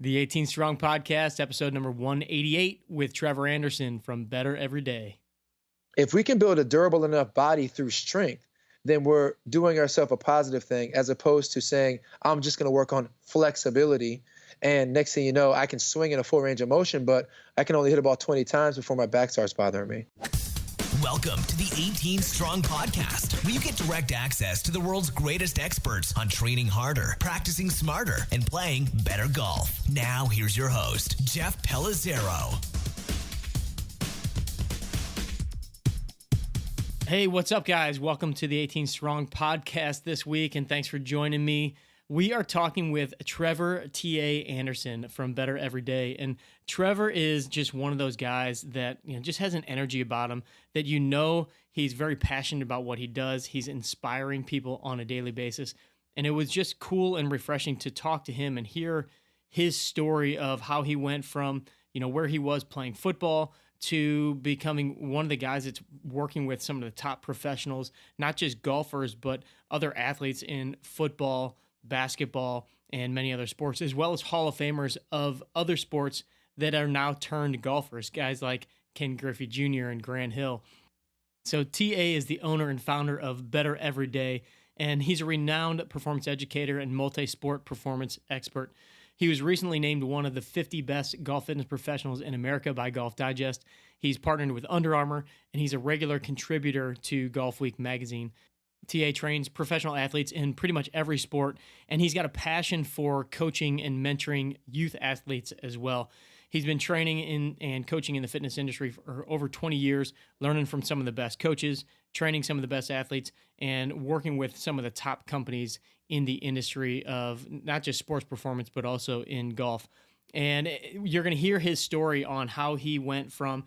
The 18 Strong Podcast, episode number 188 with Trevor Anderson from Better Every Day. If we can build a durable enough body through strength, then we're doing ourselves a positive thing, as opposed to saying, I'm just going to work on flexibility. And next thing you know, I can swing in a full range of motion, but I can only hit a ball 20 times before my back starts bothering me. Welcome to the 18 Strong Podcast, where you get direct access to the world's greatest experts on training harder, practicing smarter, and playing better golf. Now, here's your host, Jeff Pellizzero. Hey, what's up, guys? Welcome to the 18 Strong Podcast this week, and thanks for joining me. We are talking with Trevor T.A. Anderson from Better Every Day, and Trevor is just one of those guys that just has an energy about him that he's very passionate about what he does. He's inspiring people on a daily basis, and it was just cool and refreshing to talk to him and hear his story of how he went from where he was playing football to becoming one of the guys that's working with some of the top professionals, not just golfers, but other athletes in football, basketball, and many other sports, as well as Hall of Famers of other sports that are now turned golfers, guys like Ken Griffey Jr. and Grant Hill. So TA is the owner and founder of Better Every Day, and he's a renowned performance educator and multi-sport performance expert. He was recently named one of the 50 best golf fitness professionals in America by Golf Digest. He's partnered with Under Armour, and he's a regular contributor to Golf Week magazine. TA trains professional athletes in pretty much every sport, and he's got a passion for coaching and mentoring youth athletes as well. He's been training and coaching in the fitness industry for over 20 years, learning from some of the best coaches, training some of the best athletes, and working with some of the top companies in the industry of not just sports performance, but also in golf. And you're going to hear his story on how he went from,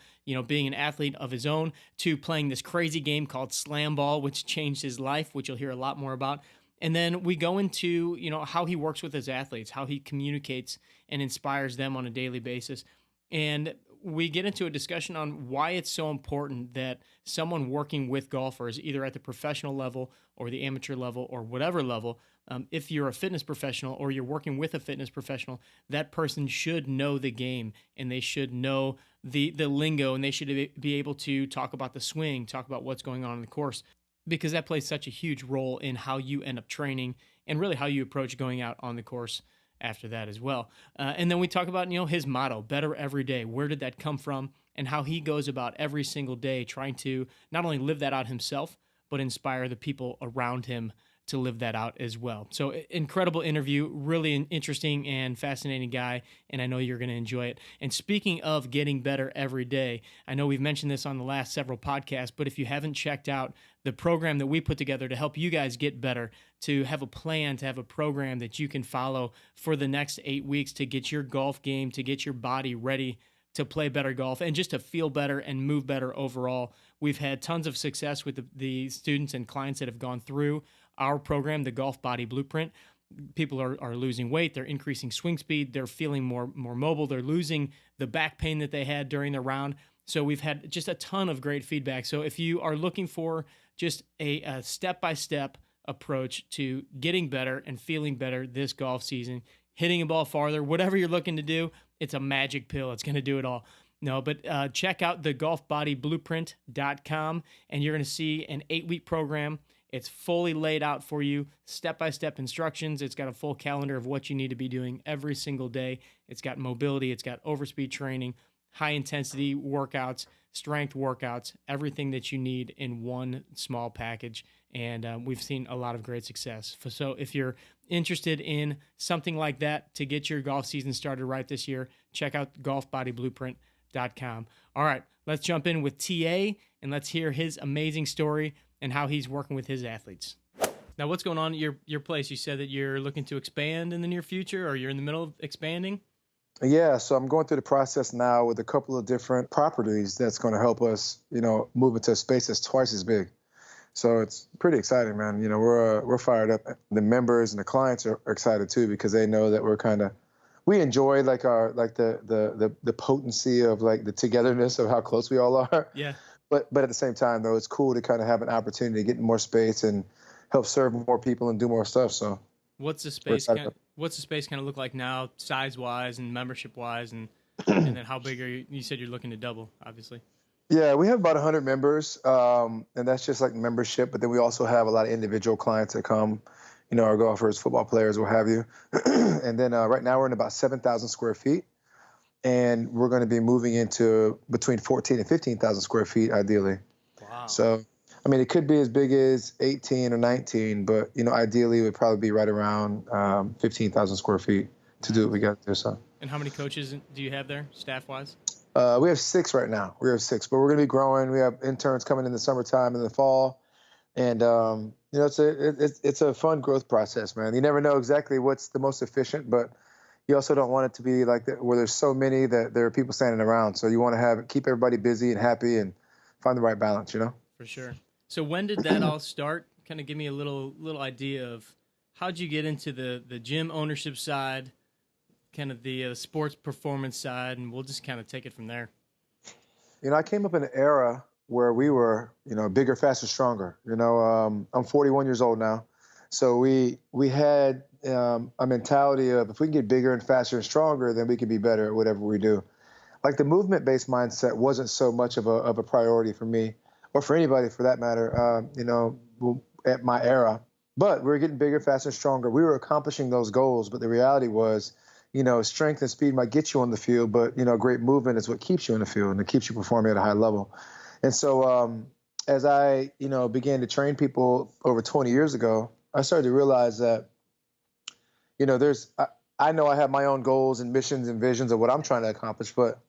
being an athlete of his own to playing this crazy game called Slam Ball, which changed his life, which you'll hear a lot more about. And then we go into, how he works with his athletes, how he communicates and inspires them on a daily basis. And we get into a discussion on why it's so important that someone working with golfers, either at the professional level or the amateur level or whatever level, if you're a fitness professional or you're working with a fitness professional, that person should know the game and they should know the lingo, and they should be able to talk about the swing, talk about what's going on in the course, because that plays such a huge role in how you end up training and really how you approach going out on the course after that as well. And then we talk about, his motto, Better Every Day. Where did that come from, and how he goes about every single day trying to not only live that out himself, but inspire the people around him to live that out as well. So incredible interview, really an interesting and fascinating guy, and I know you're going to enjoy it. And speaking of getting better every day, I know we've mentioned this on the last several podcasts, but if you haven't checked out the program that we put together to help you guys get better, to have a plan, to have a program that you can follow for the next 8 weeks to get your golf game, to get your body ready to play better golf, and just to feel better and move better overall. We've had tons of success with the students and clients that have gone through our program, the Golf Body Blueprint. People are losing weight, they're increasing swing speed, they're feeling more mobile, they're losing the back pain that they had during the round. So we've had just a ton of great feedback. So if you are looking for just a step-by-step approach to getting better and feeling better this golf season, hitting a ball farther, whatever you're looking to do, it's a magic pill. It's going to do it all. No, but check out the golfbodyblueprint.com, and you're going to see an 8-week program. It's fully laid out for you, step-by-step instructions. It's got a full calendar of what you need to be doing every single day. It's got mobility. It's got overspeed training, high-intensity workouts, strength workouts, everything that you need in one small package. And we've seen a lot of great success. So if you're interested in something like that to get your golf season started right this year, check out golfbodyblueprint.com. All right, let's jump in with TA, and let's hear his amazing story and how he's working with his athletes. Now, what's going on at your place? You said that you're looking to expand in the near future, or you're in the middle of expanding? Yeah, so I'm going through the process now with a couple of different properties that's going to help us, move into a space that's twice as big. So it's pretty exciting, man. We're fired up. The members and the clients are excited too, because they know that we enjoy the potency of the togetherness of how close we all are. Yeah. But at the same time, though, it's cool to kind of have an opportunity to get in more space and help serve more people and do more stuff. So what's the space? What's the space kind of look like now, size-wise and membership-wise, and then how big are you? You said you're looking to double, obviously. Yeah, we have about 100 members, and that's just like membership. But then we also have a lot of individual clients that come, our golfers, football players, what have you. And then right now we're in about 7,000 square feet, and we're going to be moving into between 14 and 15,000 square feet, ideally. Wow. So, I mean, it could be as big as 18 or 19, but, ideally it would probably be right around 15,000 square feet to do what we got there. So. And how many coaches do you have there, staff-wise? We have 6 right now. We have 6, but we're going to be growing. We have interns coming in the summertime and the fall. And, it's a fun growth process, man. You never know exactly what's the most efficient, but you also don't want it to be like that where there's so many that there are people standing around. So you want to keep everybody busy and happy and find the right balance, For sure. So when did that all start? Kind of give me a little idea of how'd you get into the gym ownership side, kind of the sports performance side, and we'll just kind of take it from there. I came up in an era where we were, bigger, faster, stronger. I'm 41 years old now. So we had a mentality of if we can get bigger and faster and stronger, then we can be better at whatever we do. Like the movement-based mindset wasn't so much of a priority for me or for anybody for that matter, at my era. But we were getting bigger, faster, and stronger. We were accomplishing those goals, but the reality was, strength and speed might get you on the field, but, great movement is what keeps you in the field and it keeps you performing at a high level. And so as I, began to train people over 20 years ago, I started to realize that, I know I have my own goals and missions and visions of what I'm trying to accomplish, but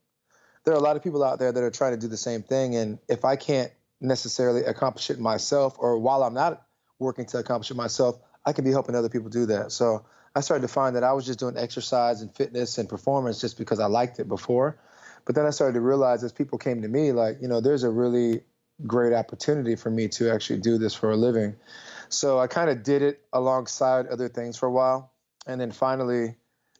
there are a lot of people out there that are trying to do the same thing. And if I can't necessarily accomplish it myself, or while I'm not working to accomplish it myself, I can be helping other people do that. So I started to find that I was just doing exercise and fitness and performance just because I liked it before. But then I started to realize as people came to me, like, there's a really great opportunity for me to actually do this for a living. So I kind of did it alongside other things for a while. And then finally,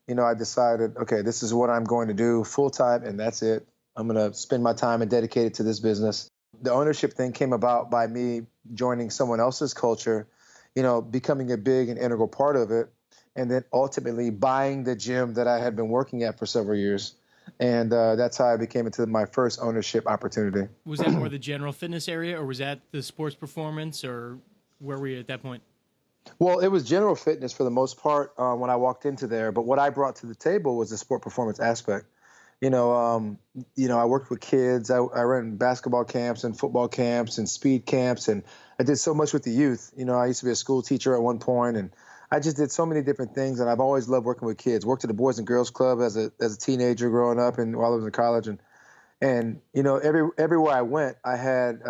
I decided, okay, this is what I'm going to do full time, and that's it. I'm going to spend my time and dedicate it to this business. The ownership thing came about by me joining someone else's culture, becoming a big and integral part of it, and then ultimately buying the gym that I had been working at for several years. And that's how I became into my first ownership opportunity. Was that more the general fitness area, or was that the sports performance, or where were you at that point? Well, it was general fitness for the most part when I walked into there. But what I brought to the table was the sport performance aspect. I worked with kids. I ran basketball camps and football camps and speed camps, and I did so much with the youth. I used to be a school teacher at one point, and I just did so many different things. And I've always loved working with kids. Worked at the Boys and Girls Club as a teenager growing up and while I was in college, and everywhere I went, I had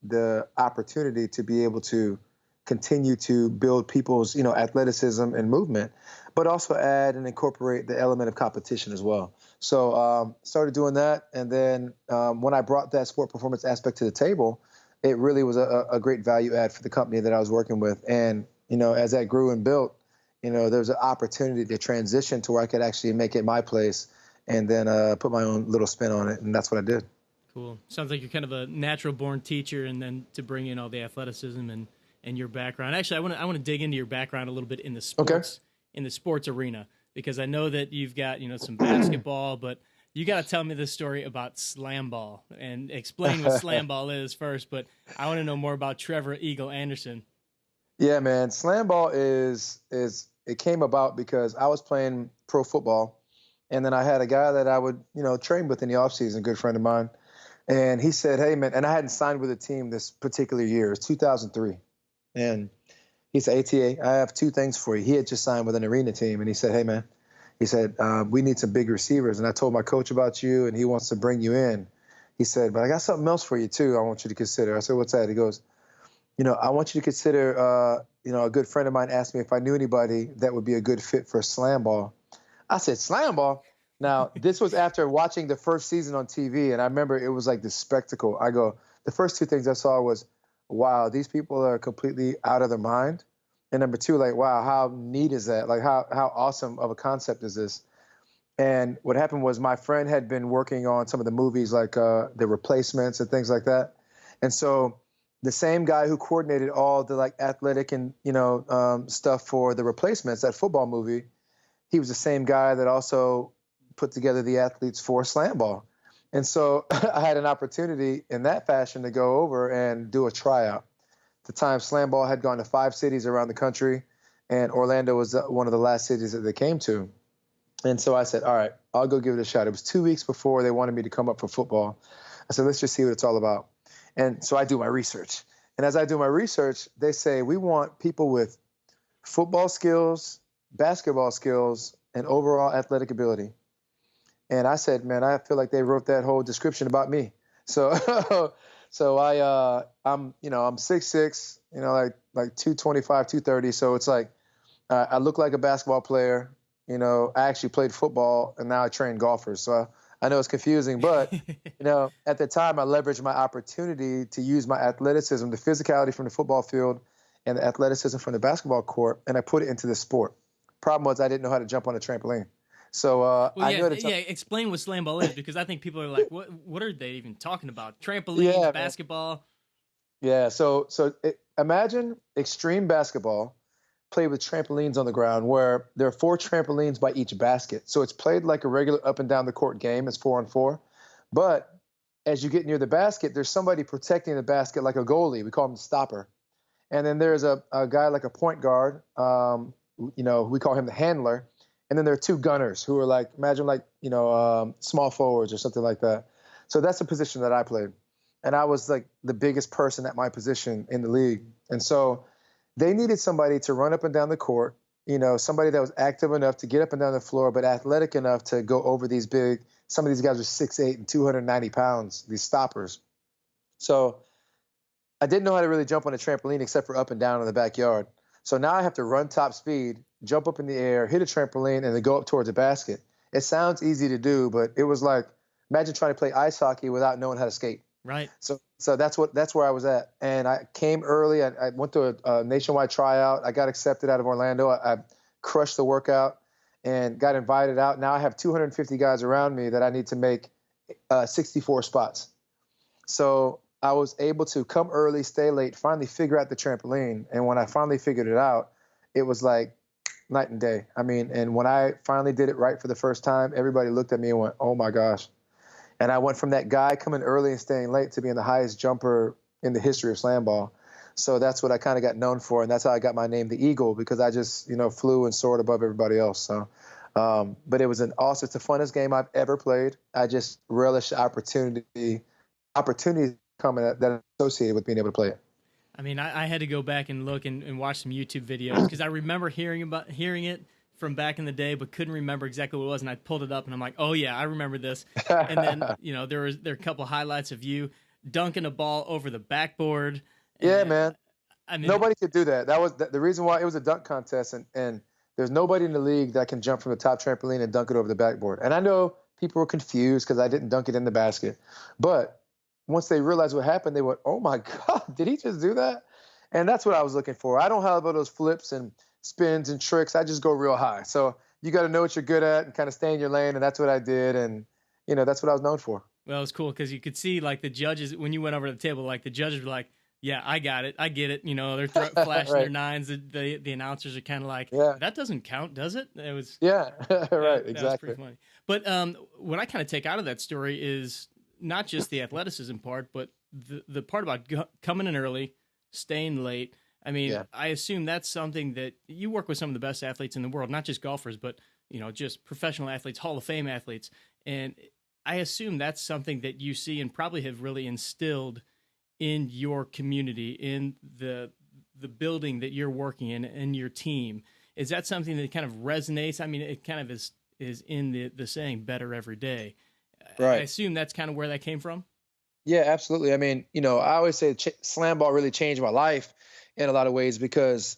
the opportunity to be able to continue to build people's athleticism and movement, but also add and incorporate the element of competition as well. So started doing that. And then when I brought that sport performance aspect to the table, it really was a great value add for the company that I was working with. And, as that grew and built, there was an opportunity to transition to where I could actually make it my place and then put my own little spin on it. And that's what I did. Cool. Sounds like you're kind of a natural born teacher, and then to bring in all the athleticism and your background. Actually, I want to dig into your background a little bit in the sports, in the sports arena, because I know that you've got, some basketball, but you got to tell me the story about slam ball and explain what slam ball is first. But I want to know more about Trevor Eagle Anderson. Yeah, man. Slam ball it came about because I was playing pro football, and then I had a guy that I would, train with in the offseason, a good friend of mine. And he said, hey, man, and I hadn't signed with a team this particular year. It's 2003. And he said, ATA, I have 2 things for you. He had just signed with an arena team. And he said, hey, man, he said, we need some big receivers. And I told my coach about you, and he wants to bring you in. He said, but I got something else for you, too, I want you to consider. I said, what's that? He goes, I want you to consider, a good friend of mine asked me if I knew anybody that would be a good fit for slam ball. I said, slam ball? Now, this was after watching the first season on TV, and I remember it was like this spectacle. I go, the first 2 things I saw was, wow, these people are completely out of their mind. And number 2, like, wow, how neat is that? Like, how awesome of a concept is this? And what happened was my friend had been working on some of the movies like The Replacements and things like that. And so the same guy who coordinated all the like athletic and, stuff for The Replacements, that football movie, he was the same guy that also put together the athletes for slam ball. And so I had an opportunity in that fashion to go over and do a tryout. At the time, slam ball had gone to 5 cities around the country, and Orlando was one of the last cities that they came to. And so I said, all right, I'll go give it a shot. It was 2 weeks before they wanted me to come up for football. I said, let's just see what it's all about. And so I do my research. And as I do my research, they say, we want people with football skills, basketball skills, and overall athletic ability. And I said, man, I feel like they wrote that whole description about me. So I'm 6'6", like 225, 230. So it's like, I look like a basketball player. I actually played football, and now I train golfers. So I know it's confusing, but, at the time I leveraged my opportunity to use my athleticism, the physicality from the football field and the athleticism from the basketball court, and I put it into the sport. Problem was I didn't know how to jump on a trampoline. So explain what slam ball is, because I think people are like, what are they even talking about? Trampolines, basketball? Man. Yeah, so imagine extreme basketball played with trampolines on the ground, where there are 4 trampolines by each basket. So it's played like a regular up and down the court game. It's 4-on-4. But as you get near the basket, there's somebody protecting the basket like a goalie. We call him the stopper. And then there's a guy like a point guard. We call him the handler. And then there are 2 gunners who are like, imagine like, small forwards or something like that. So that's the position that I played. And I was like the biggest person at my position in the league. And so they needed somebody to run up and down the court, somebody that was active enough to get up and down the floor, but athletic enough to go over these big. Some of these guys are 6'8" and 290 pounds, these stoppers. So I didn't know how to really jump on a trampoline except for up and down in the backyard. So now I have to run top speed, jump up in the air, hit a trampoline, and then go up towards a basket. It sounds easy to do, but it was like, imagine trying to play ice hockey without knowing how to skate. Right. So that's where I was at. And I came early. I went to a nationwide tryout. I got accepted out of Orlando. I crushed the workout and got invited out. Now I have 250 guys around me that I need to make 64 spots. So I was able to come early, stay late, finally figure out the trampoline. And when I finally figured it out, it was like night and day. I mean, and when I finally did it right for the first time, everybody looked at me and went, oh my gosh. And I went from that guy coming early and staying late to being the highest jumper in the history of slam ball. So that's what I kind of got known for. And that's how I got my name, the Eagle, because I just, flew and soared above everybody else. So, but it was it's the funnest game I've ever played. I just relish the opportunities coming that are associated with being able to play it. I mean, I had to go back and look and watch some YouTube videos, because I remember hearing it from back in the day, but couldn't remember exactly what it was. And I pulled it up and I'm like, oh yeah, I remember this. And then, there are a couple highlights of you dunking a ball over the backboard. Yeah, man. I mean, nobody could do that. That was the reason why it was a dunk contest. And there's nobody in the league that can jump from the top trampoline and dunk it over the backboard. And I know people were confused because I didn't dunk it in the basket, but once they realized what happened, they went, oh my God, did he just do that? And that's what I was looking for. I don't have all those flips and spins and tricks. I just go real high. So you got to know what you're good at and kind of stay in your lane. And that's what I did. And, that's what I was known for. Well, it was cool because you could see like the judges, when you went over to the table, like the judges were like, yeah, I got it. I get it. They're flashing right. their nines. The announcers are kind of like, that doesn't count, does it? It was. Yeah, right. Exactly. That was pretty funny. But what I kind of take out of that story is not just the athleticism part, but the part about coming in early, staying late. I mean, I assume that's something that you work with some of the best athletes in the world, not just golfers, but, just professional athletes, Hall of Fame athletes. And I assume that's something that you see and probably have really instilled in your community, in the building that you're working in and your team. Is that something that kind of resonates? I mean, it kind of is in the saying better every day. Right. I assume that's kind of where that came from. Yeah, absolutely. I mean, I always say slam ball really changed my life in a lot of ways because,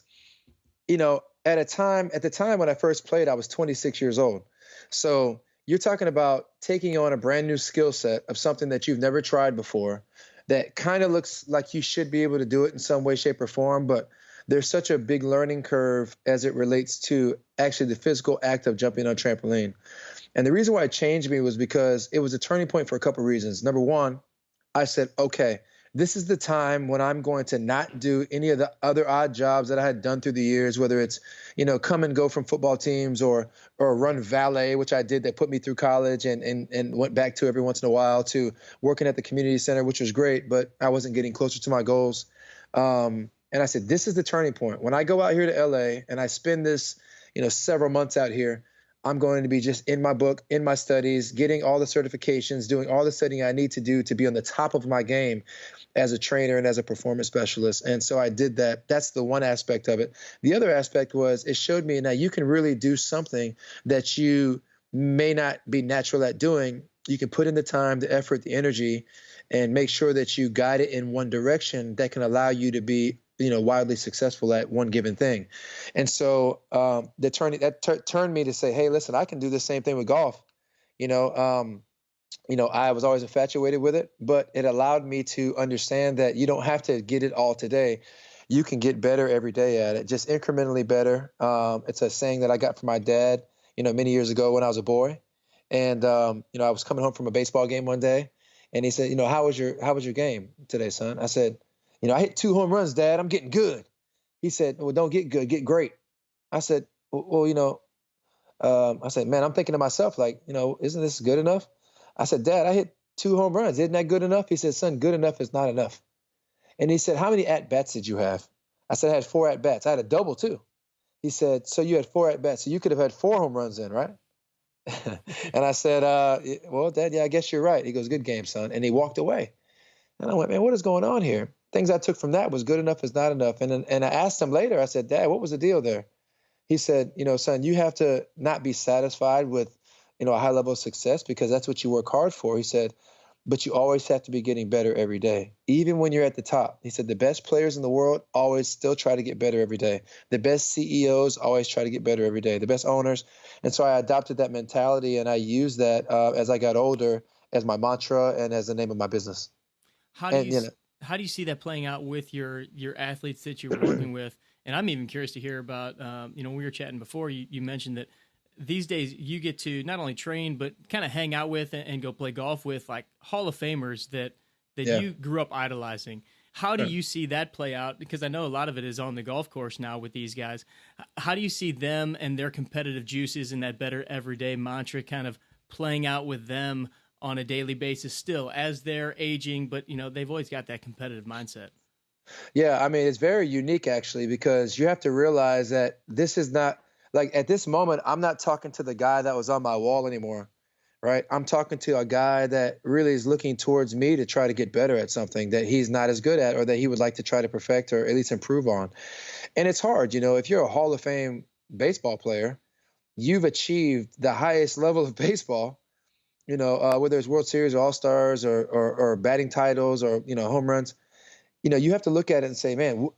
at the time when I first played, I was 26 years old. So you're talking about taking on a brand new skill set of something that you've never tried before that kind of looks like you should be able to do it in some way, shape, or form. But there's such a big learning curve as it relates to actually the physical act of jumping on a trampoline. And the reason why it changed me was because it was a turning point for a couple of reasons. Number one, I said, okay, this is the time when I'm going to not do any of the other odd jobs that I had done through the years, whether it's, come and go from football teams or run valet, which I did that put me through college and went back to every once in a while, to working at the community center, which was great, but I wasn't getting closer to my goals. And I said, this is the turning point. When I go out here to LA and I spend this, several months out here, I'm going to be just in my book, in my studies, getting all the certifications, doing all the studying I need to do to be on the top of my game as a trainer and as a performance specialist. And so I did that. That's the one aspect of it. The other aspect was it showed me now you can really do something that you may not be natural at doing. You can put in the time, the effort, the energy, and make sure that you guide it in one direction that can allow you to be wildly successful at one given thing. And so that turned me to say, hey, listen, I can do the same thing with golf. I was always infatuated with it, but it allowed me to understand that you don't have to get it all today. You can get better every day at it, just incrementally better. It's a saying that I got from my dad, many years ago when I was a boy. And, I was coming home from a baseball game one day and he said, how was your game today, son? I said, I hit 2 home runs, Dad. I'm getting good. He said, well, don't get good, get great. I said, well, I said, man, I'm thinking to myself, like, isn't this good enough? I said, Dad, I hit 2 home runs. Isn't that good enough? He said, son, good enough is not enough. And he said, how many at-bats did you have? I said, I had 4 at-bats. I had a double too. He said, so you had 4 at-bats. So you could have had 4 home runs then, right? And I said, well, Dad, yeah, I guess you're right. He goes, good game, son. And he walked away. And I went, man, what is going on here? Things I took from that was good enough is not enough. And I asked him later, I said, Dad, what was the deal there? He said, son, you have to not be satisfied with, a high level of success because that's what you work hard for. He said, but you always have to be getting better every day, even when you're at the top. He said, the best players in the world always still try to get better every day. The best CEOs always try to get better every day, the best owners. And so I adopted that mentality and I used that as I got older as my mantra and as the name of my business. How do you see that playing out with your athletes that you're working with? And I'm even curious to hear about, when we were chatting before, you mentioned that these days you get to not only train, but kind of hang out with and go play golf with like Hall of Famers that you grew up idolizing. How do you see that play out? Because I know a lot of it is on the golf course now with these guys. How do you see them and their competitive juices and that better everyday mantra kind of playing out with them on a daily basis still as they're aging, but they've always got that competitive mindset? Yeah, I mean, it's very unique actually, because you have to realize that this is not like at this moment, I'm not talking to the guy that was on my wall anymore, right? I'm talking to a guy that really is looking towards me to try to get better at something that he's not as good at or that he would like to try to perfect or at least improve on. And it's hard, if you're a Hall of Fame baseball player, you've achieved the highest level of baseball, whether it's World Series or All-Stars or batting titles or, home runs. You have to look at it and say, man,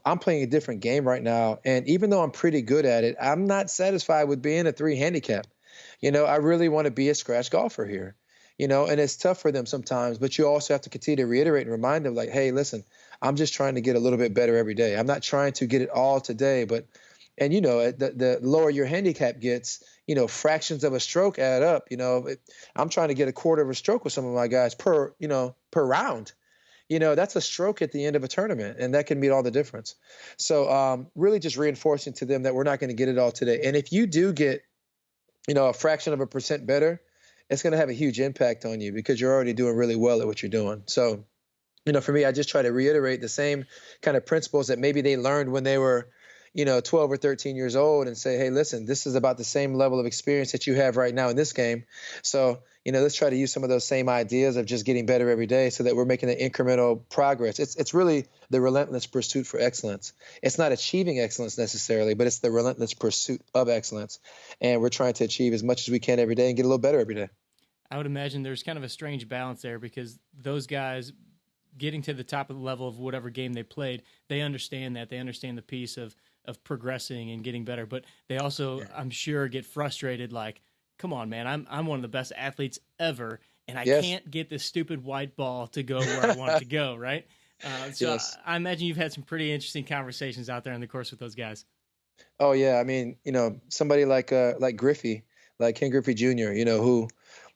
I'm playing a different game right now. And even though I'm pretty good at it, I'm not satisfied with being a 3 handicap. I really want to be a scratch golfer here, and it's tough for them sometimes, but you also have to continue to reiterate and remind them like, hey, listen, I'm just trying to get a little bit better every day. I'm not trying to get it all today, and the lower your handicap gets, fractions of a stroke add up. I'm trying to get a quarter of a stroke with some of my guys per round. That's a stroke at the end of a tournament, and that can mean all the difference. So really just reinforcing to them that we're not going to get it all today. And if you do get, a fraction of a percent better, it's going to have a huge impact on you because you're already doing really well at what you're doing. So, for me, I just try to reiterate the same kind of principles that maybe they learned when they were, 12 or 13 years old and say, hey, listen, this is about the same level of experience that you have right now in this game. So, let's try to use some of those same ideas of just getting better every day so that we're making an incremental progress. It's really the relentless pursuit for excellence. It's not achieving excellence necessarily, but it's the relentless pursuit of excellence. And we're trying to achieve as much as we can every day and get a little better every day. I would imagine there's kind of a strange balance there because those guys getting to the top of the level of whatever game they played, they understand that. They understand the piece of progressing and getting better, but they also, I'm sure, get frustrated like, come on, man, I'm one of the best athletes ever, and I can't get this stupid white ball to go where I want it to go, right? So I imagine you've had some pretty interesting conversations out there in the course with those guys. Oh, yeah. I mean, somebody like Griffey, like Ken Griffey Jr., who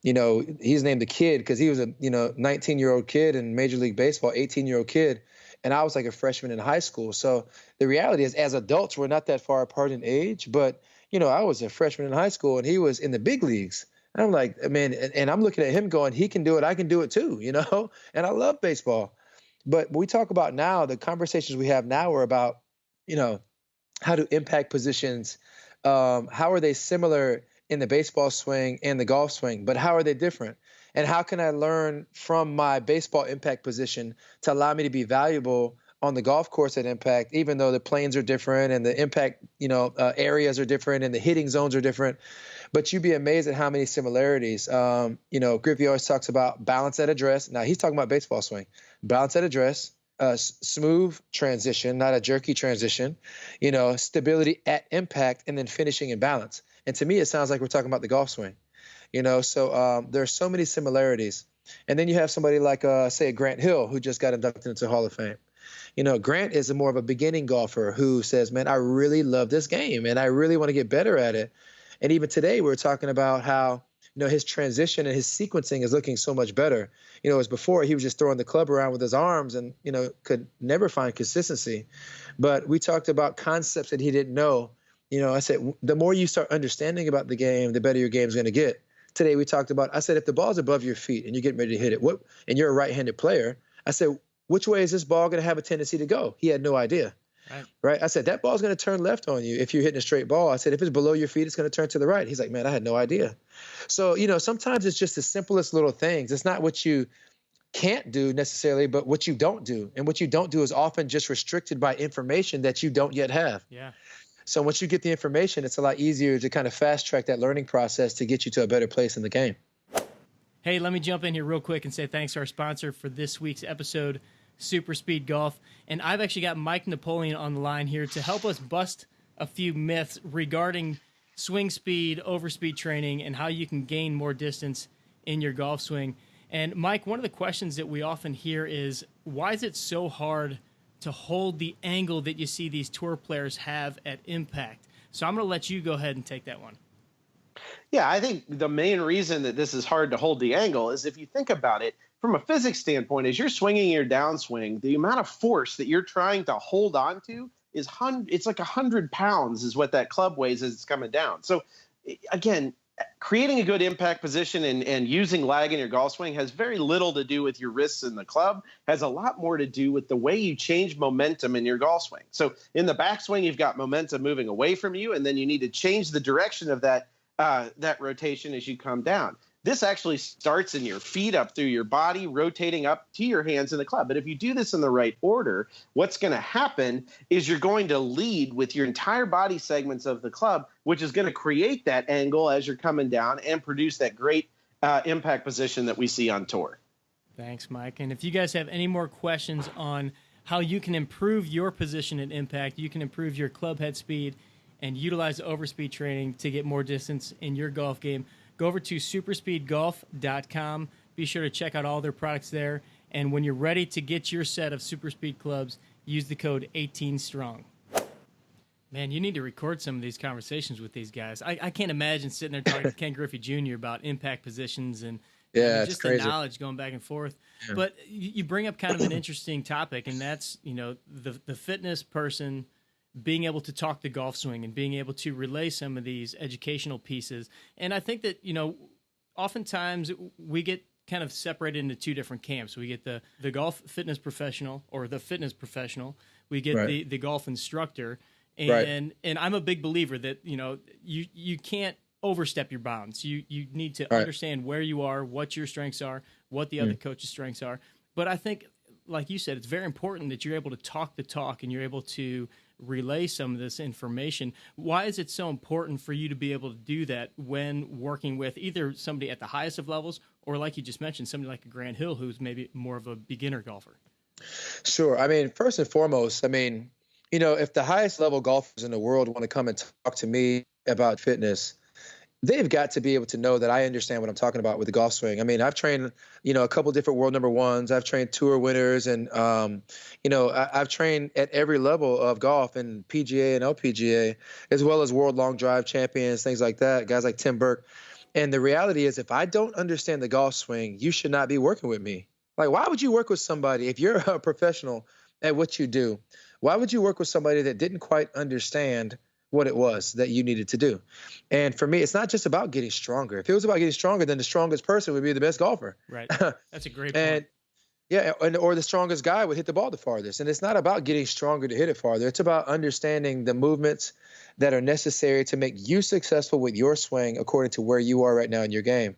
he's named the kid because he was a 19-year-old kid in Major League Baseball, 18-year-old kid, and I was like a freshman in high school. So the reality is, as adults, we're not that far apart in age, but I was a freshman in high school and he was in the big leagues. And I'm like, man, and I'm looking at him going, he can do it, I can do it too, and I love baseball. But we talk about now, the conversations we have now are about, how do impact positions, how are they similar in the baseball swing and the golf swing, but how are they different? And how can I learn from my baseball impact position to allow me to be valuable on the golf course at impact, even though the planes are different and the impact, areas are different and the hitting zones are different. But you'd be amazed at how many similarities. Griffey always talks about balance at address. Now he's talking about baseball swing. Balance at address, smooth transition, not a jerky transition, stability at impact, and then finishing in balance. And to me, it sounds like we're talking about the golf swing. So there are so many similarities. And then you have somebody like, say, Grant Hill, who just got inducted into the Hall of Fame. Grant is more of a beginning golfer who says, man, I really love this game and I really want to get better at it. And even today, we're talking about how, his transition and his sequencing is looking so much better. As before, he was just throwing the club around with his arms and, could never find consistency. But we talked about concepts that he didn't know. I said, the more you start understanding about the game, the better your game's going to get. Today, we talked about, I said, if the ball's above your feet and you're getting ready to hit it, and you're a right-handed player, I said, which way is this ball going to have a tendency to go? He had no idea. Right. I said, that ball's going to turn left on you if you're hitting a straight ball. I said, if it's below your feet, it's going to turn to the right. He's like, man, I had no idea. So, sometimes it's just the simplest little things. It's not what you can't do necessarily, but what you don't do. And what you don't do is often just restricted by information that you don't yet have. Yeah. So once you get the information, it's a lot easier to kind of fast track that learning process to get you to a better place in the game. Hey, let me jump in here real quick and say thanks to our sponsor for this week's episode, Super Speed Golf. And I've actually got Mike Napoleon on the line here to help us bust a few myths regarding swing speed, overspeed training, and how you can gain more distance in your golf swing. And Mike, one of the questions that we often hear is, why is it so hard to hold the angle that you see these tour players have at impact? So I'm going to let you go ahead and take that one. Yeah, I think the main reason that this is hard to hold the angle is if you think about it from a physics standpoint, as you're swinging your downswing, the amount of force that you're trying to hold on to is it's like 100 pounds is what that club weighs as it's coming down. So again, creating a good impact position and using lag in your golf swing has very little to do with your wrists in the club, has a lot more to do with the way you change momentum in your golf swing. So in the backswing, you've got momentum moving away from you, and then you need to change the direction of that rotation as you come down. This actually starts in your feet up through your body, rotating up to your hands in the club. But if you do this in the right order, what's going to happen is you're going to lead with your entire body segments of the club, which is going to create that angle as you're coming down and produce that great impact position that we see on tour. Thanks, Mike. And if you guys have any more questions on how you can improve your position at impact, you can improve your club head speed and utilize overspeed training to get more distance in your golf game, go over to superspeedgolf.com. Be sure to check out all their products there. And when you're ready to get your set of Super Speed clubs, use the code 18STRONG. Man, you need to record some of these conversations with these guys. I can't imagine sitting there talking to Ken Griffey Jr. about impact positions and just the knowledge going back and forth. Yeah. But you bring up kind of an interesting topic, and that's the fitness person being able to talk the golf swing and being able to relay some of these educational pieces. And I think that, oftentimes we get kind of separated into two different camps. We get the golf fitness professional or the fitness professional. We get the golf instructor. And I'm a big believer that, you can't overstep your bounds. You need to understand where you are, what your strengths are, what the other coach's strengths are. But I think, like you said, it's very important that you're able to talk the talk and you're able to relay some of this information. Why is it so important for you to be able to do that when working with either somebody at the highest of levels or, like you just mentioned, somebody like a Grant Hill who's maybe more of a beginner golfer? Sure. I mean, first and foremost, if the highest level golfers in the world want to come and talk to me about fitness, they've got to be able to know that I understand what I'm talking about with the golf swing. I mean, I've trained, a couple different world number ones. I've trained tour winners and, I've trained at every level of golf and PGA and LPGA, as well as world long drive champions, things like that, guys like Tim Burke. And the reality is, if I don't understand the golf swing, you should not be working with me. Like, why would you work with somebody if you're a professional at what you do? Why would you work with somebody that didn't quite understand what it was that you needed to do? And for me, it's not just about getting stronger. If it was about getting stronger, then the strongest person would be the best golfer. Right. That's a great And point. yeah, or the strongest guy would hit the ball the farthest. And it's not about getting stronger to hit it farther. It's about understanding the movements that are necessary to make you successful with your swing according to where you are right now in your game.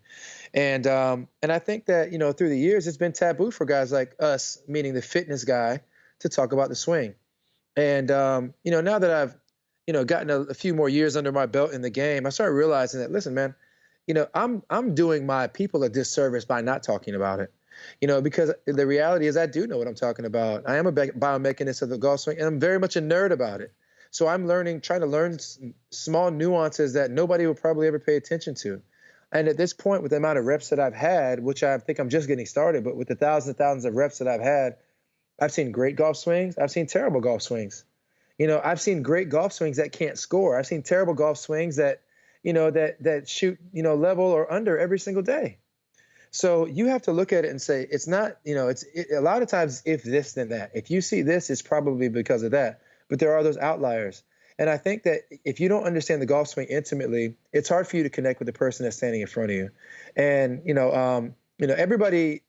And I think that, through the years, it's been taboo for guys like us, meaning the fitness guy, to talk about the swing. And, now that I've, gotten a few more years under my belt in the game, I started realizing that, listen, man, I'm doing my people a disservice by not talking about it. Because the reality is I do know what I'm talking about. I am a biomechanist of the golf swing, and I'm very much a nerd about it. So I'm trying to learn small nuances that nobody will probably ever pay attention to. And at this point, with the amount of reps that I've had, which I think I'm just getting started, but with the thousands and thousands of reps that I've had, I've seen great golf swings. I've seen terrible golf swings. I've seen great golf swings that can't score. I've seen terrible golf swings that shoot, level or under every single day. So you have to look at it and say, it's not, a lot of times if this, then that. If you see this, it's probably because of that. But there are those outliers. And I think that if you don't understand the golf swing intimately, it's hard for you to connect with the person that's standing in front of you. And, everybody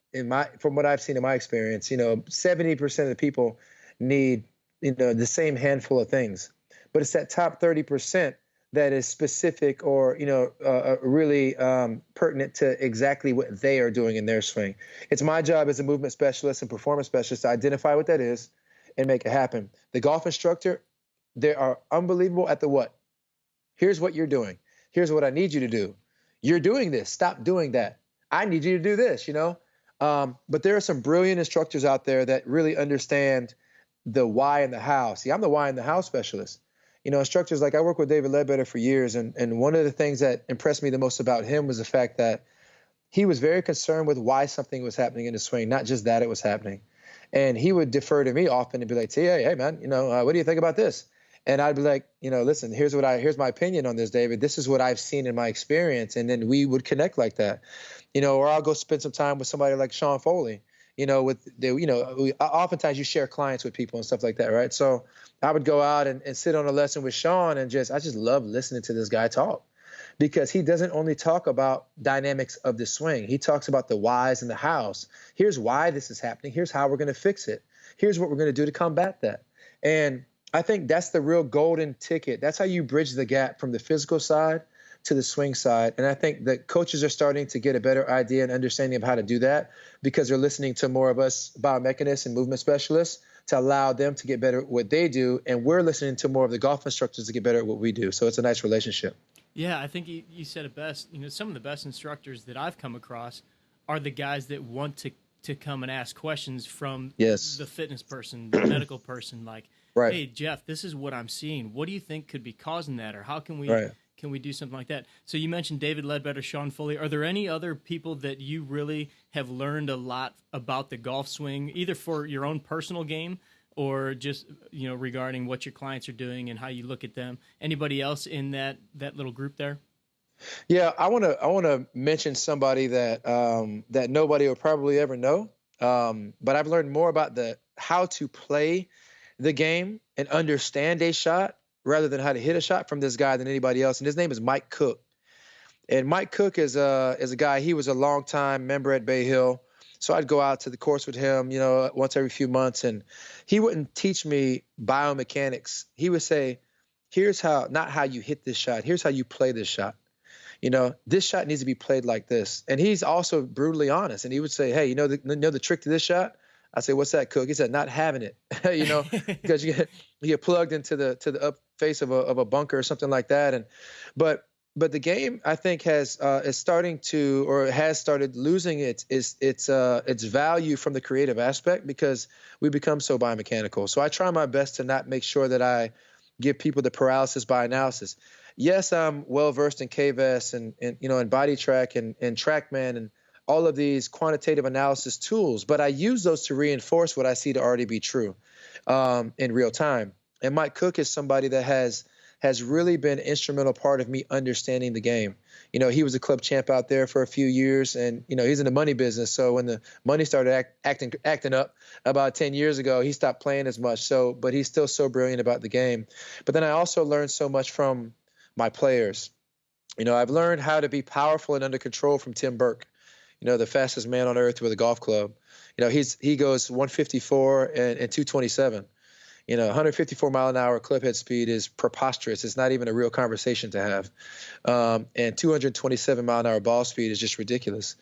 from what I've seen in my experience, 70% of the people need, the same handful of things. But it's that top 30% that is specific or, really pertinent to exactly what they are doing in their swing. It's my job as a movement specialist and performance specialist to identify what that is and make it happen. The golf instructor, they are unbelievable at the what. Here's what you're doing. Here's what I need you to do. You're doing this. Stop doing that. I need you to do this, But there are some brilliant instructors out there that really understand the why and the how. See, I'm the why and the how specialist. Instructors like I work with David Ledbetter for years. And one of the things that impressed me the most about him was the fact that he was very concerned with why something was happening in the swing, not just that it was happening. And he would defer to me often and be like, hey, man, what do you think about this? And I'd be like, listen, here's my opinion on this, David. This is what I've seen in my experience. And then we would connect like that, or I'll go spend some time with somebody like Sean Foley. Oftentimes you share clients with people and stuff like that, right? So I would go out and sit on a lesson with Sean and I just love listening to this guy talk, because he doesn't only talk about dynamics of the swing. He talks about the whys and the hows. Here's why this is happening. Here's how we're going to fix it. Here's what we're going to do to combat that. And I think that's the real golden ticket. That's how you bridge the gap from the physical side to the swing side. And I think that coaches are starting to get a better idea and understanding of how to do that, because they're listening to more of us biomechanists and movement specialists to allow them to get better at what they do. And we're listening to more of the golf instructors to get better at what we do. So it's a nice relationship. Yeah, I think you said it best. Some of the best instructors that I've come across are the guys that want to come and ask questions from the fitness person, the medical person, like, right. Hey, Jeff, this is what I'm seeing. What do you think could be causing that? Or how can we can we do something like that? So you mentioned David Ledbetter, Sean Foley. Are there any other people that you really have learned a lot about the golf swing, either for your own personal game or just, regarding what your clients are doing and how you look at them? Anybody else in that little group there? Yeah, I want to mention somebody that that nobody will probably ever know. But I've learned more about how to play the game and understand a shot rather than how to hit a shot from this guy than anybody else. And his name is Mike Cook. And Mike Cook is a guy. He was a longtime member at Bay Hill. So I'd go out to the course with him, once every few months, and he wouldn't teach me biomechanics. He would say, here's how, not how you hit this shot. Here's how you play this shot. This shot needs to be played like this. And he's also brutally honest. And he would say, hey, the trick to this shot? I say, what's that, Cook? He said, not having it, because you get plugged into the up face of a bunker or something like that. But the game, I think, is starting to, or has started losing its value from the creative aspect, because we become so biomechanical. So I try my best to not make sure that I give people the paralysis by analysis. Yes, I'm well versed in KVS and Body Track and TrackMan and all of these quantitative analysis tools, but I use those to reinforce what I see to already be true in real time. And Mike Cook is somebody that has has really been an instrumental part of me understanding the game. You know, he was a club champ out there for a few years, and, you know, he's in the money business. So when the money started acting up about 10 years ago, he stopped playing as much. So, but he's still so brilliant about the game. But then I also learned so much from my players. You know, I've learned how to be powerful and under control from Tim Burke, you know, the fastest man on earth with a golf club. You know, he goes 154 and 227. You know, 154 mile an hour club head speed is preposterous. It's not even a real conversation to have. And 227 mile an hour ball speed is just ridiculous.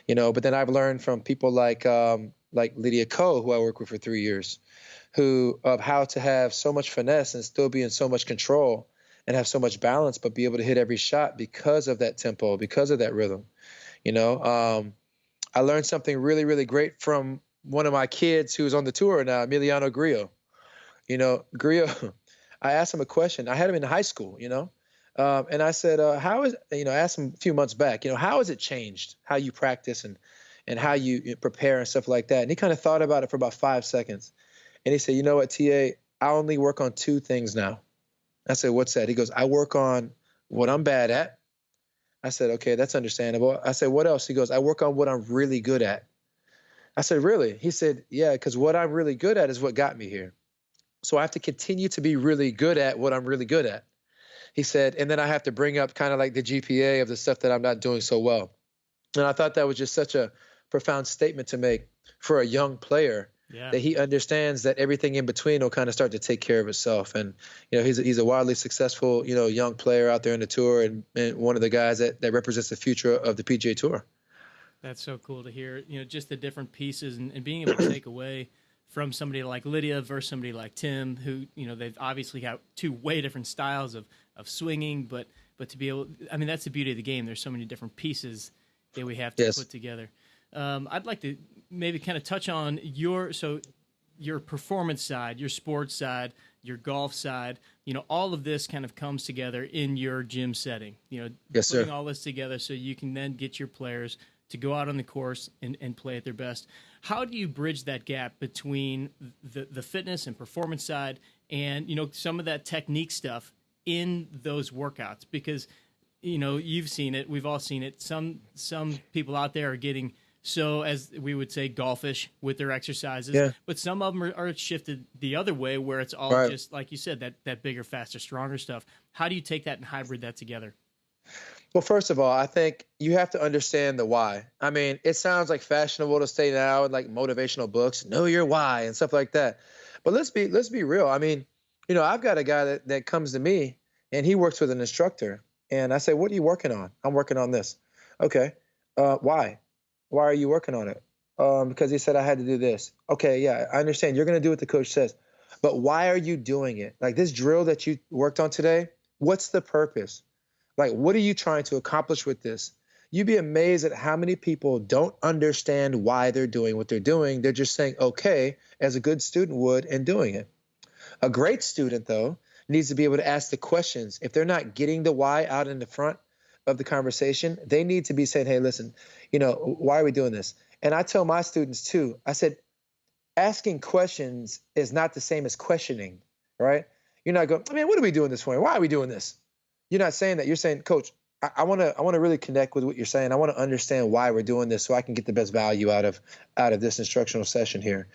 You know, but then I've learned from people like Lydia Ko, who I worked with for 3 years, of how to have so much finesse and still be in so much control and have so much balance, but be able to hit every shot because of that tempo, because of that rhythm. You know, I learned something really, really great from one of my kids who's on the tour now, Emiliano Grillo. You know, Grillo, I asked him a question. I had him in high school, you know, and I said, I asked him a few months back, you know, how has it changed how you practice and how you prepare and stuff like that? And he kind of thought about it for about 5 seconds. And he said, you know what, TA, I only work on 2 things now. I said, what's that? He goes, I work on what I'm bad at. I said, okay, that's understandable. I said, what else? He goes, I work on what I'm really good at. I said, really? He said, yeah, because what I'm really good at is what got me here. So I have to continue to be really good at what I'm really good at. He said, and then I have to bring up kind of like the GPA of the stuff that I'm not doing so well. And I thought that was just such a profound statement to make for a young player, that he understands that everything in between will kind of start to take care of itself. And, you know, he's a wildly successful, you know, young player out there in the tour, and one of the guys that represents the future of the PGA Tour. That's so cool to hear, you know, just the different pieces and being able to take away from somebody like Lydia versus somebody like Tim, who, you know, they've obviously got 2 way different styles of swinging, but to be able, I mean, that's the beauty of the game. There's so many different pieces that we have to put together. I'd like to maybe kind of touch on your performance side, your sports side, your golf side. You know, all of this kind of comes together in your gym setting, you know, putting all this together so you can then get your players to go out on the course and play at their best. How do you bridge that gap between the fitness and performance side and, you know, some of that technique stuff in those workouts? Because, you know, you've seen it, we've all seen it. Some people out there are getting so, as we would say, golfish with their exercises, but some of them are shifted the other way where it's all just, like you said, that bigger, faster, stronger stuff. How do you take that and hybrid that together? Well, first of all, I think you have to understand the why. I mean, it sounds like fashionable to say now in like motivational books, know your why and stuff like that. But let's be real. I mean, you know, I've got a guy that comes to me and he works with an instructor. And I say, what are you working on? I'm working on this. Okay. Why? Why are you working on it? Because he said I had to do this. Okay, yeah, I understand. You're going to do what the coach says. But why are you doing it? Like this drill that you worked on today, what's the purpose? Like, what are you trying to accomplish with this? You'd be amazed at how many people don't understand why they're doing what they're doing. They're just saying, okay, as a good student would, and doing it. A great student, though, needs to be able to ask the questions. If they're not getting the why out in the front of the conversation, they need to be saying, hey, listen, you know, why are we doing this? And I tell my students, too, I said, asking questions is not the same as questioning, right? You're not going, I mean, what are we doing this for? Why are we doing this? You're not saying that. You're saying, Coach, I want to really connect with what you're saying. I want to understand why we're doing this so I can get the best value out of this instructional session here.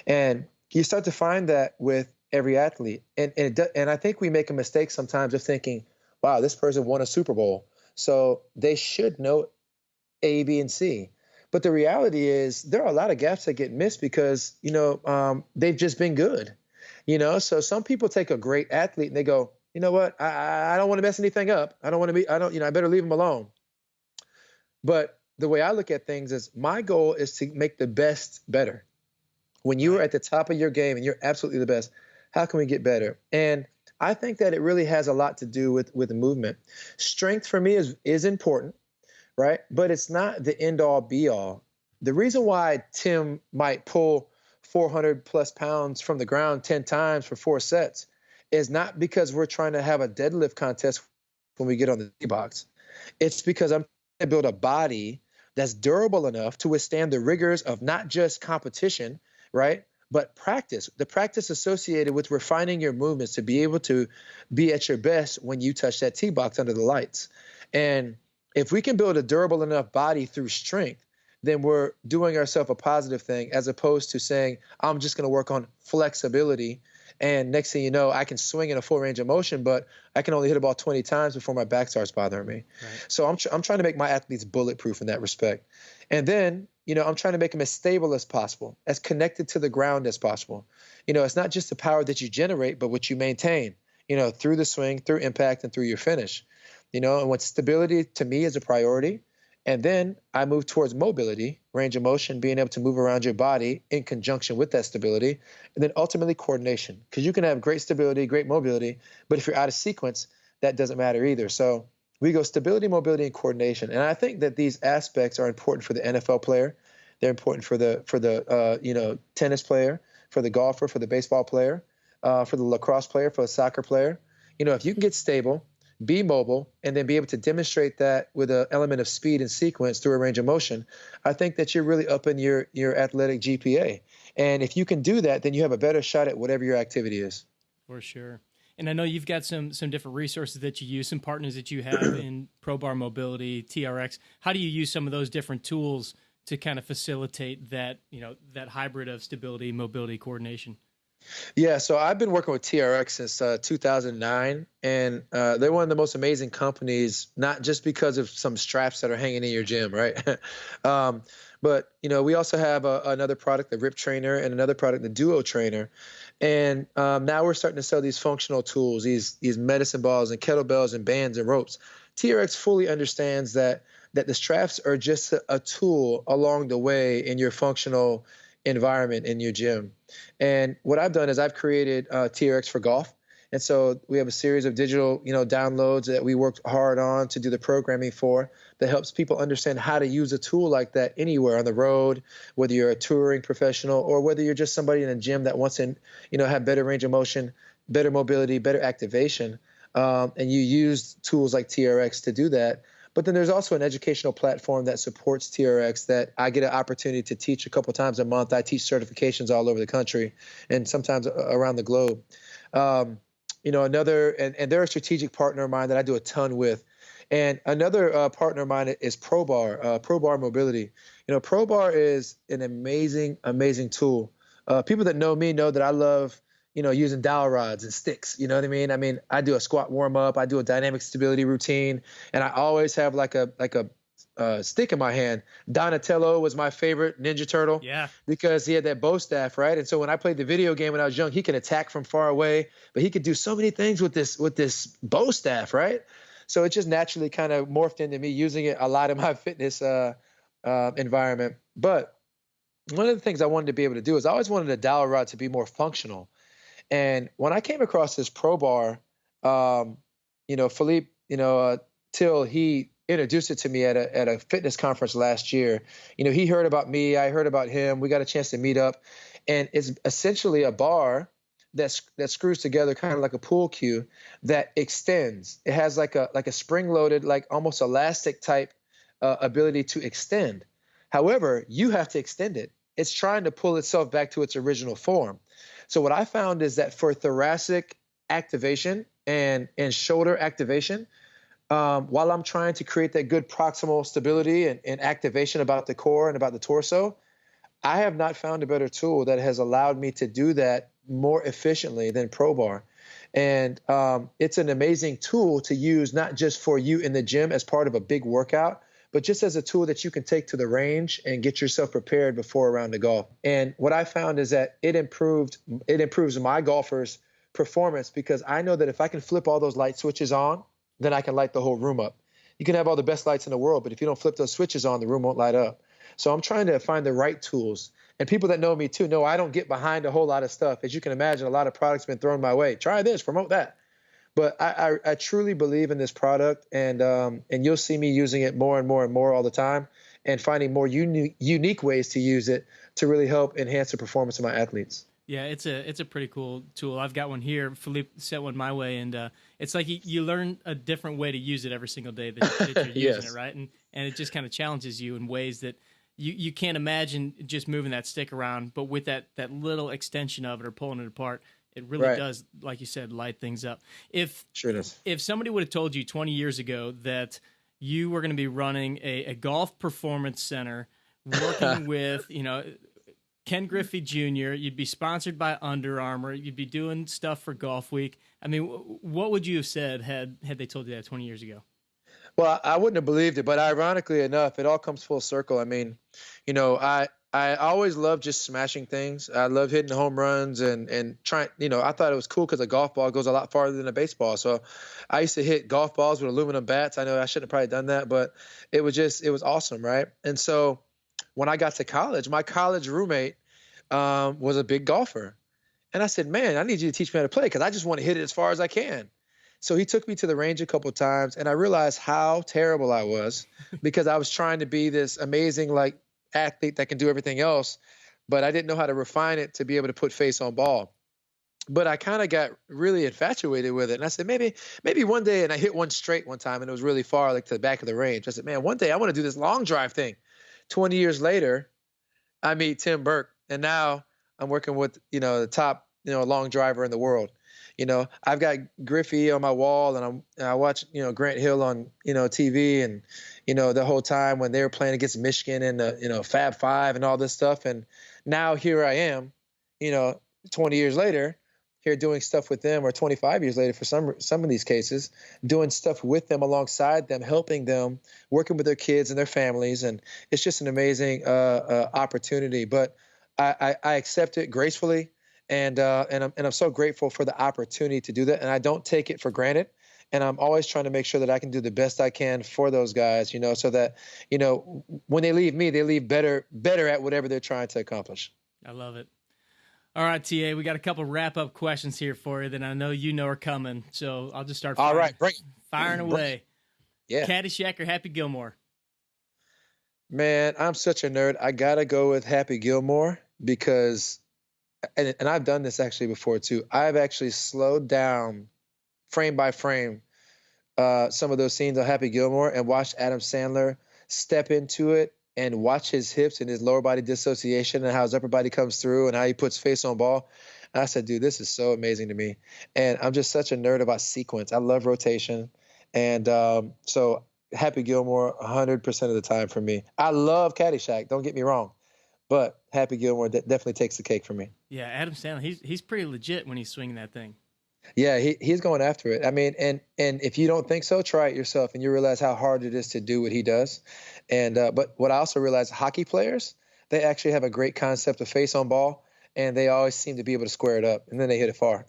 And you start to find that with every athlete. And I think we make a mistake sometimes of thinking, wow, this person won a Super Bowl, so they should know A, B, and C. But the reality is there are a lot of gaps that get missed because, you know, they've just been good. You know, so some people take a great athlete and they go, you know what? I don't want to mess anything up. I better leave them alone. But the way I look at things is my goal is to make the best better. When you are at the top of your game and you're absolutely the best, how can we get better? And I think that it really has a lot to do with the movement. Strength for me is important, right? But it's not the end all be all. The reason why Tim might pull 400 plus pounds from the ground 10 times for 4 sets is not because we're trying to have a deadlift contest when we get on the box. It's because I'm trying to build a body that's durable enough to withstand the rigors of not just competition, right? but the practice associated with refining your movements to be able to be at your best when you touch that tee box under the lights. And if we can build a durable enough body through strength, then we're doing ourselves a positive thing, as opposed to saying, I'm just going to work on flexibility. And next thing you know, I can swing in a full range of motion, but I can only hit a ball 20 times before my back starts bothering me. Right. So I'm trying to make my athletes bulletproof in that respect. And then, I'm trying to make them as stable as possible, as connected to the ground as possible. It's not just the power that you generate, but what you maintain, through the swing, through impact, and through your finish. And what stability to me is a priority. And then I move towards mobility, range of motion, being able to move around your body in conjunction with that stability, and then ultimately coordination. Because you can have great stability, great mobility, but if you're out of sequence, that doesn't matter either. So we go stability, mobility, and coordination. And I think that these aspects are important for the NFL player. They're important for the tennis player, for the golfer, for the baseball player, for the lacrosse player, for the soccer player. If you can get stable, be mobile, and then be able to demonstrate that with an element of speed and sequence through a range of motion, I think that you're really upping your athletic GPA. And if you can do that, then you have a better shot at whatever your activity is. For sure. And I know you've got some different resources that you use, some partners that you have in Pro Bar Mobility, TRX. How do you use some of those different tools to kind of facilitate that, that hybrid of stability, mobility, coordination? Yeah, so I've been working with TRX since 2009, and they're one of the most amazing companies, not just because of some straps that are hanging in your gym, right? But, we also have another product, the Rip Trainer, and another product, the Duo Trainer. And now we're starting to sell these functional tools, these medicine balls and kettlebells and bands and ropes. TRX fully understands that the straps are just a tool along the way in your functional environment in your gym. And what I've done is I've created TRX for golf. And so we have a series of digital, downloads that we worked hard on to do the programming for, that helps people understand how to use a tool like that anywhere on the road, whether you're a touring professional or whether you're just somebody in a gym that wants to, have better range of motion, better mobility, better activation. And you use tools like TRX to do that. But then there's also an educational platform that supports TRX that I get an opportunity to teach a couple times a month. I teach certifications all over the country and sometimes around the globe. And they're a strategic partner of mine that I do a ton with. And another partner of mine is Pro Bar Mobility. Pro Bar is an amazing, amazing tool. People that know me know that I love using dowel rods and sticks. You know what I mean? I mean, I do a squat warm up, I do a dynamic stability routine, and I always have like a stick in my hand. Donatello was my favorite Ninja Turtle. Yeah. Because he had that bow staff, right? And so when I played the video game when I was young, he could attack from far away, but he could do so many things with this bow staff, right? So it just naturally kind of morphed into me using it a lot in my fitness environment. But one of the things I wanted to be able to do is I always wanted a dowel rod to be more functional. And when I came across this Pro Bar, Philippe, Till, he introduced it to me at a fitness conference last year. He heard about me, I heard about him. We got a chance to meet up, and it's essentially a bar that screws together kind of like a pool cue that extends. It has like a spring-loaded, like almost elastic type ability to extend. However, you have to extend it. It's trying to pull itself back to its original form. So what I found is that for thoracic activation and shoulder activation, while I'm trying to create that good proximal stability and activation about the core and about the torso, I have not found a better tool that has allowed me to do that more efficiently than Pro Bar. And it's an amazing tool to use, not just for you in the gym as part of a big workout, but just as a tool that you can take to the range and get yourself prepared before a round of golf. And what I found is that it improves my golfers' performance, because I know that if I can flip all those light switches on, then I can light the whole room up. You can have all the best lights in the world, but if you don't flip those switches on, the room won't light up. So I'm trying to find the right tools. And people that know me too know I don't get behind a whole lot of stuff. As you can imagine, a lot of products have been thrown my way. Try this, promote that. But I truly believe in this product, and you'll see me using it more and more and more all the time, and finding more unique ways to use it to really help enhance the performance of my athletes. Yeah, it's a pretty cool tool. I've got one here. Philippe sent one my way, and it's like you learn a different way to use it every single day that you're using Yes. it, right? And it just kind of challenges you in ways that you can't imagine just moving that stick around, but with that little extension of it or pulling it apart, it really does, like you said, light things up. Sure does. If somebody would have told you 20 years ago that you were going to be running a golf performance center, working with, Ken Griffey Jr., you'd be sponsored by Under Armour, you'd be doing stuff for Golf Week. I mean, what would you have said had they told you that 20 years ago? Well, I wouldn't have believed it, but ironically enough, it all comes full circle. I mean, I always loved just smashing things. I love hitting home runs and trying, I thought it was cool because a golf ball goes a lot farther than a baseball. So I used to hit golf balls with aluminum bats. I know I shouldn't have probably done that, but it was awesome, right? And so when I got to college, my college roommate was a big golfer. And I said, man, I need you to teach me how to play because I just want to hit it as far as I can. So he took me to the range a couple of times, and I realized how terrible I was because I was trying to be this amazing athlete that can do everything else, but I didn't know how to refine it to be able to put face on ball. But I kind of got really infatuated with it, and I said maybe one day, and I hit one straight one time, and it was really far, to the back of the range. I said, man, one day I want to do this long drive thing. 20 years later, I meet Tim Burke, and now I'm working with the top long driver in the world. I've got Griffey on my wall, and I watch, Grant Hill on, TV, and, the whole time when they were playing against Michigan and the, Fab Five and all this stuff. And now here I am, 20 years later, here doing stuff with them, or 25 years later for some of these cases, doing stuff with them, alongside them, helping them, working with their kids and their families. And it's just an amazing opportunity. But I accept it gracefully. And I'm so grateful for the opportunity to do that. And I don't take it for granted. And I'm always trying to make sure that I can do the best I can for those guys, so that, when they leave me, they leave better at whatever they're trying to accomplish. I love it. All right, TA, we got a couple wrap-up questions here for you that I know are coming. So I'll just start firing, all right, firing away. Yeah. Caddyshack or Happy Gilmore? Man, I'm such a nerd. I got to go with Happy Gilmore because and I've done this actually before too. I've actually slowed down frame by frame some of those scenes on Happy Gilmore and watched Adam Sandler step into it and watch his hips and his lower body dissociation and how his upper body comes through and how he puts face on ball. And I said, dude, this is so amazing to me. And I'm just such a nerd about sequence. I love rotation. And so Happy Gilmore 100% of the time for me. I love Caddyshack, don't get me wrong. But Happy Gilmore definitely takes the cake for me. Yeah, Adam Sandler, he's pretty legit when he's swinging that thing. Yeah, he's going after it. I mean, and if you don't think so, try it yourself, and you realize how hard it is to do what he does. And but what I also realized, hockey players, they actually have a great concept of face on ball, and they always seem to be able to square it up, and then they hit it far.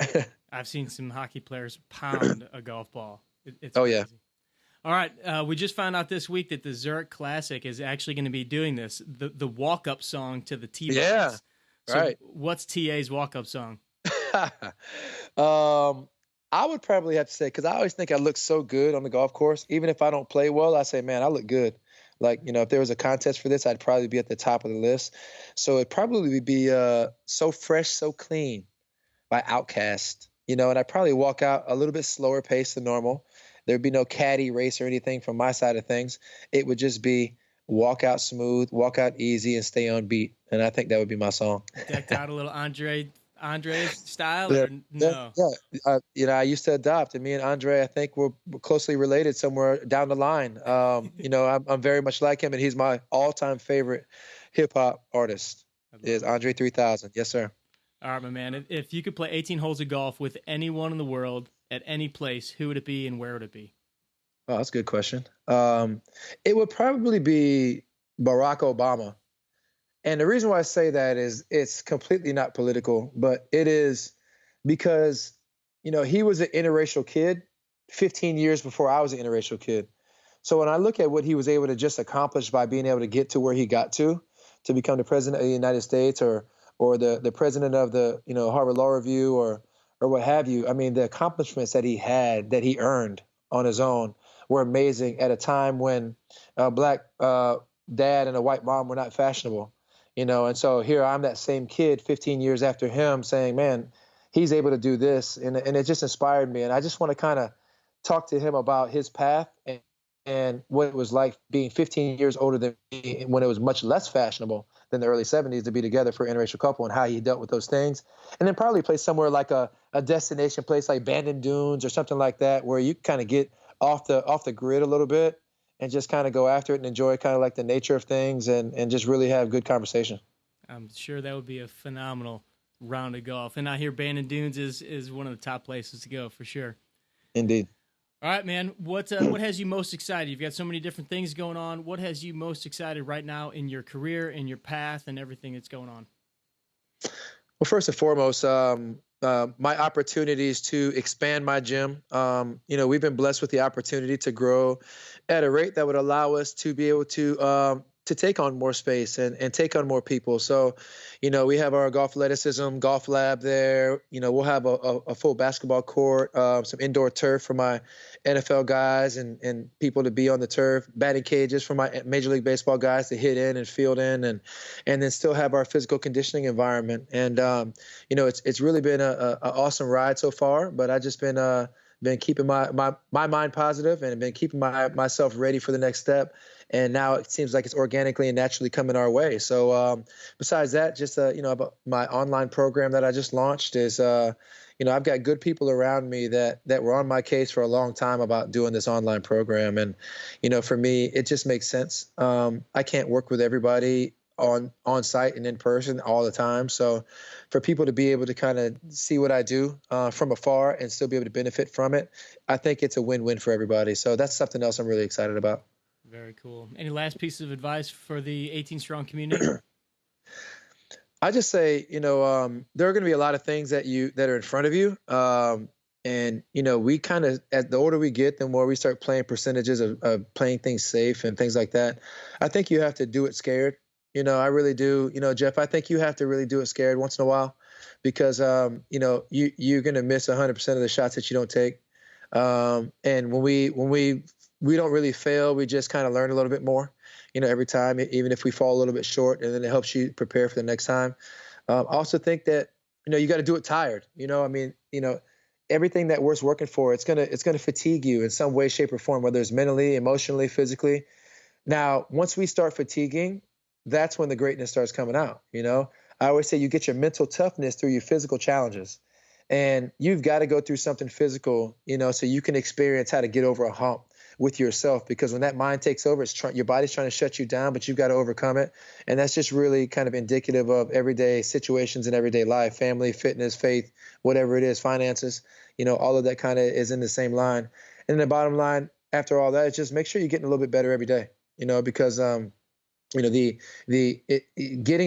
I've seen some hockey players pound a golf ball. It's crazy. Yeah. All right, we just found out this week that the Zurich Classic is actually going to be doing this, the walk-up song to the T-Box. Yeah, so right. What's TA's walk-up song? I would probably have to say, because I always think I look so good on the golf course. Even if I don't play well, I say, man, I look good. If there was a contest for this, I'd probably be at the top of the list. So it'd probably be So Fresh, So Clean by Outkast. And I'd probably walk out a little bit slower pace than normal. There'd be no caddy race or anything from my side of things. It would just be walk out smooth, walk out easy, and stay on beat. And I think that would be my song. Decked out a little Andre style? Or no? Yeah. I used to adopt, and me and Andre, I think we're closely related somewhere down the line. I'm very much like him, and he's my all-time favorite hip-hop artist is Andre 3000. Yes, sir. All right, my man. If you could play 18 holes of golf with anyone in the world at any place, who would it be and where would it be? Oh, that's a good question. It would probably be Barack Obama. And the reason why I say that is it's completely not political, but it is because, he was an interracial kid 15 years before I was an interracial kid. So when I look at what he was able to just accomplish by being able to get to where he got to become the president of the United States or the president of the, Harvard Law Review or what have you. I mean, the accomplishments that he had, that he earned on his own were amazing at a time when a black dad and a white mom were not fashionable. And so here I'm that same kid 15 years after him saying, man, he's able to do this. And it just inspired me. And I just want to kind of talk to him about his path and what it was like being 15 years older than me when it was much less fashionable than the early 70s to be together for an interracial couple, and how he dealt with those things. And then probably play somewhere like a destination place like Bandon Dunes or something like that, where you kind of get off the grid a little bit and just kind of go after it and enjoy kind of like the nature of things, and just really have good conversation. I'm sure that would be a phenomenal round of golf. And I hear Bandon Dunes is one of the top places to go for sure. Indeed. All right, man. What has you most excited? You've got so many different things going on. What has you most excited right now in your career, in your path, and everything that's going on? Well, first and foremost, my opportunities to expand my gym. We've been blessed with the opportunity to grow at a rate that would allow us to be able to take on more space and take on more people. So, we have our golf athleticism golf lab there. We'll have a full basketball court, some indoor turf for my NFL guys and people to be on the turf, batting cages for my Major League Baseball guys to hit in and field in, and then still have our physical conditioning environment. And, it's really been a awesome ride so far, but I just been keeping my mind positive and been keeping myself ready for the next step. And now it seems like it's organically and naturally coming our way. So besides that, just, about my online program that I just launched is, I've got good people around me that were on my case for a long time about doing this online program. And, for me, it just makes sense. I can't work with everybody on site and in person all the time. So for people to be able to kind of see what I do from afar and still be able to benefit from it, I think it's a win-win for everybody. So that's something else I'm really excited about. Very cool. Any last pieces of advice for the 18 Strong community? I just say, there are going to be a lot of things that are in front of you. And, we kind of, as the older we get, the more we start playing percentages of playing things safe and things like that. I think you have to do it scared. I really do. Jeff, I think you have to really do it scared once in a while, because, you're going to miss 100% of the shots that you don't take. And when we don't really fail, we just kind of learn a little bit more, every time, even if we fall a little bit short, and then it helps you prepare for the next time. I also think that, you got to do it tired. Everything that we're working for, it's going to fatigue you in some way, shape, or form, whether it's mentally, emotionally, physically. Now, once we start fatiguing, that's when the greatness starts coming out. I always say you get your mental toughness through your physical challenges, and you've got to go through something physical, so you can experience how to get over a hump with yourself, because when that mind takes over, your body's trying to shut you down, but you've got to overcome it. And that's just really kind of indicative of everyday situations in everyday life, family, fitness, faith, whatever it is, finances, all of that kind of is in the same line. And the bottom line after all that is just make sure you're getting a little bit better every day, because, getting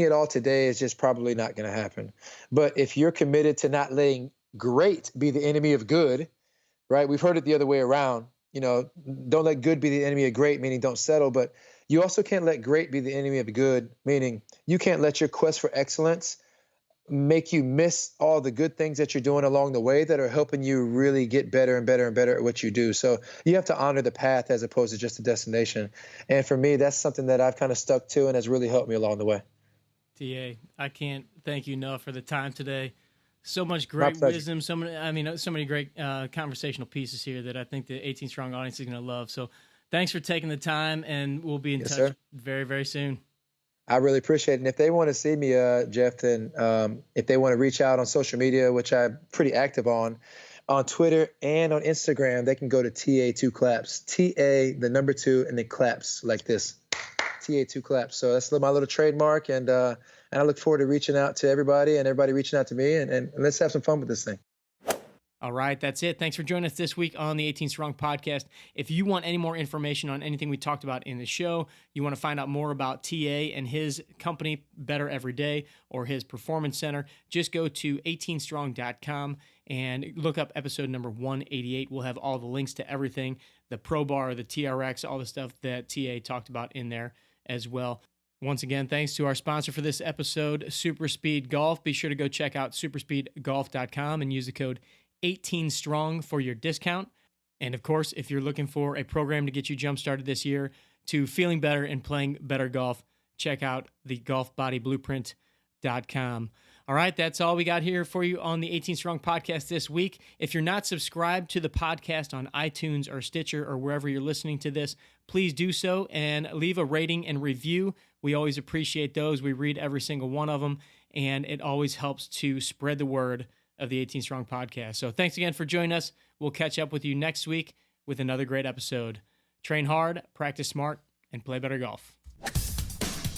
it all today is just probably not going to happen. But if you're committed to not letting great be the enemy of good, right? We've heard it the other way around. Don't let good be the enemy of great, meaning don't settle. But you also can't let great be the enemy of good, meaning you can't let your quest for excellence make you miss all the good things that you're doing along the way that are helping you really get better and better and better at what you do. So you have to honor the path as opposed to just the destination. And for me, that's something that I've kind of stuck to and has really helped me along the way. TA, I can't thank you enough for the time today. So much great wisdom, so many great conversational pieces here that I think the 18 Strong audience is going to love. So thanks for taking the time, and we'll be in touch very, very soon. I really appreciate it. And if they want to see me, Jeff, then if they want to reach out on social media, which I'm pretty active on Twitter and on Instagram, they can go to TA2 Claps, TA, the number 2, and then claps like this, TA2 Claps. So that's my little trademark, and I look forward to reaching out to everybody and everybody reaching out to me, and let's have some fun with this thing. All right, that's it. Thanks for joining us this week on the 18 Strong podcast. If you want any more information on anything we talked about in the show, you want to find out more about TA and his company, Better Every Day, or his performance center, just go to 18strong.com and look up episode number 188. We'll have all the links to everything, the Pro Bar, the TRX, all the stuff that TA talked about in there as well. Once again, thanks to our sponsor for this episode, Super Speed Golf. Be sure to go check out superspeedgolf.com and use the code 18strong for your discount. And of course, if you're looking for a program to get you jump-started this year to feeling better and playing better golf, check out the golfbodyblueprint.com. All right, that's all we got here for you on the 18 Strong podcast this week. If you're not subscribed to the podcast on iTunes or Stitcher or wherever you're listening to this, please do so and leave a rating and review. We always appreciate those. We read every single one of them, and it always helps to spread the word of the 18 Strong podcast. So thanks again for joining us. We'll catch up with you next week with another great episode. Train hard, practice smart, and play better golf.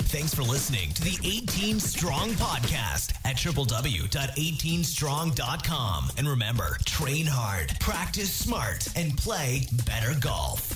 Thanks for listening to the 18 Strong podcast at www.18strong.com. And remember, train hard, practice smart, and play better golf.